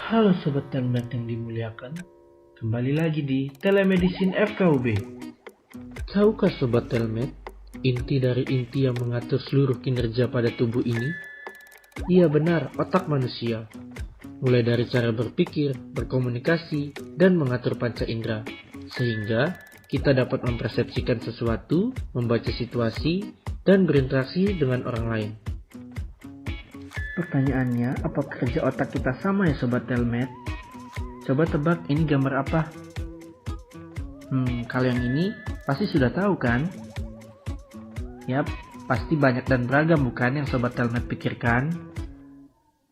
Halo Sobat Telmed yang dimuliakan, kembali lagi di Telemedicine FKUB. Tahukah Sobat Telmed, inti dari inti yang mengatur seluruh kinerja pada tubuh ini? Iya benar, otak manusia. Mulai dari cara berpikir, berkomunikasi, dan mengatur panca indera, sehingga kita dapat mempersepsikan sesuatu, membaca situasi, dan berinteraksi dengan orang lain. Pertanyaannya, apa kerja otak kita sama ya Sobat Telmed? Coba tebak ini gambar apa? Kalau yang ini pasti sudah tahu kan? Yap, pasti banyak dan beragam bukan yang Sobat Telmed pikirkan?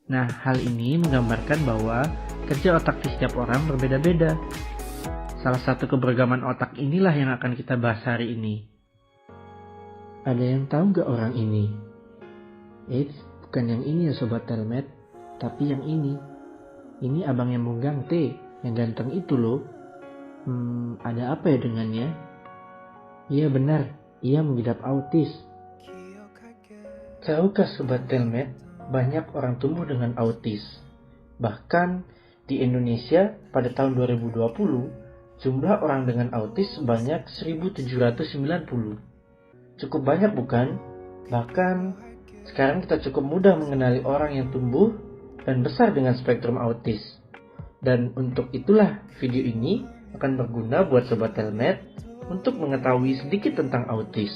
Nah, hal ini menggambarkan bahwa kerja otak di setiap orang berbeda-beda. Salah satu keberagaman otak inilah yang akan kita bahas hari ini. Ada yang tahu gak orang ini? Bukan yang ini ya Sobat Telmed, tapi yang ini. Ini abang yang munggang T, yang ganteng itu loh. Ada apa ya dengannya? Iya benar, ia mengidap autis. Tahukah Sobat Telmed, banyak orang tumbuh dengan autis. Bahkan di Indonesia pada tahun 2020, jumlah orang dengan autis sebanyak 1.790. Cukup banyak bukan? Bahkan sekarang kita cukup mudah mengenali orang yang tumbuh dan besar dengan spektrum autis. Dan untuk itulah video ini akan berguna buat Sobat Telmed untuk mengetahui sedikit tentang autis.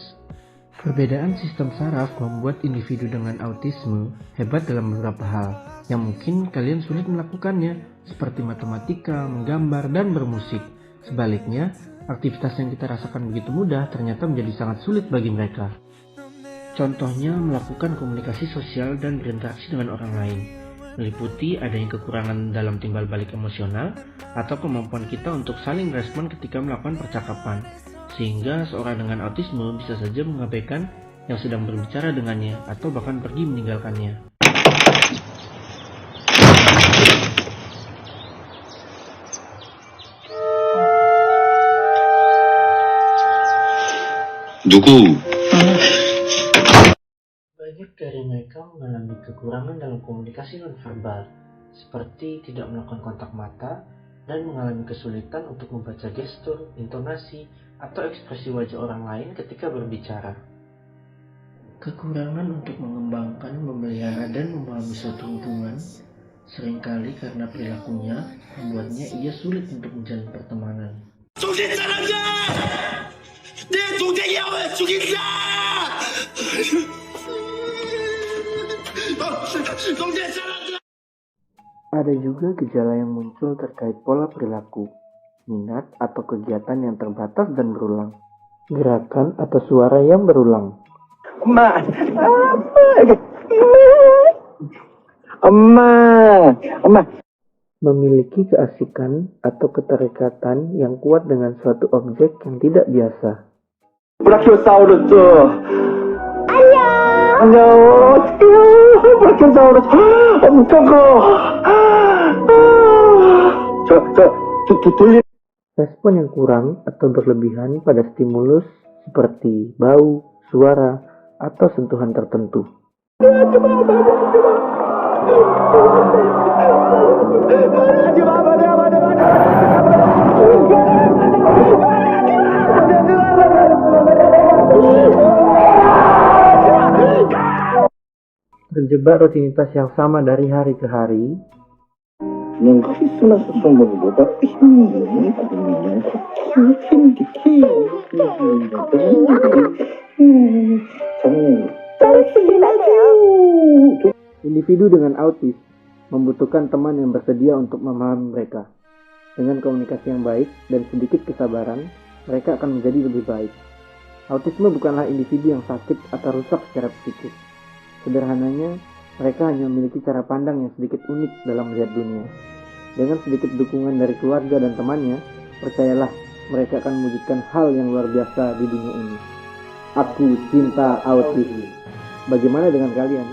Perbedaan sistem saraf membuat individu dengan autisme hebat dalam beberapa hal yang mungkin kalian sulit melakukannya, seperti matematika, menggambar, dan bermusik. Sebaliknya, aktivitas yang kita rasakan begitu mudah ternyata menjadi sangat sulit bagi mereka. Contohnya melakukan komunikasi sosial dan berinteraksi dengan orang lain, meliputi adanya kekurangan dalam timbal balik emosional atau kemampuan kita untuk saling merespon ketika melakukan percakapan, sehingga seorang dengan autisme bisa saja mengabaikan yang sedang berbicara dengannya atau bahkan pergi meninggalkannya. 누구? Banyak dari mereka mengalami kekurangan dalam komunikasi nonverbal, seperti tidak melakukan kontak mata dan mengalami kesulitan untuk membaca gestur, intonasi, atau ekspresi wajah orang lain ketika berbicara. Kekurangan untuk mengembangkan, memelihara, dan memahami suatu hubungan seringkali karena perilakunya membuatnya ia sulit untuk menjalin pertemanan. 죽인 사람들! 내 동생이야 왜 죽인다! 동생 사람들! Ada juga gejala yang muncul terkait pola perilaku, minat atau kegiatan yang terbatas dan berulang, gerakan atau suara yang berulang. 엄마. Memiliki keasikan atau keterikatan yang kuat dengan suatu objek yang tidak biasa. 브라키오사우루스 안녕 어떡해요 브라키오사우루스 엄청 커 돌리 Respon yang kurang atau berlebihan pada stimulus seperti bau, suara, atau sentuhan tertentu. Terjebak rutinitas yang sama dari hari ke hari, 크리스마스 선물보다 힘이 individu dengan autis membutuhkan teman yang bersedia untuk memahami mereka. Dengan komunikasi yang baik dan sedikit kesabaran, mereka akan menjadi lebih baik. Autisme bukanlah individu yang sakit atau rusak secara psikis. Sederhananya, mereka hanya memiliki cara pandang yang sedikit unik dalam melihat dunia. Dengan sedikit dukungan dari keluarga dan temannya, percayalah, mereka akan mewujudkan hal yang luar biasa di dunia ini. Aku cinta autis. Bagaimana dengan kalian?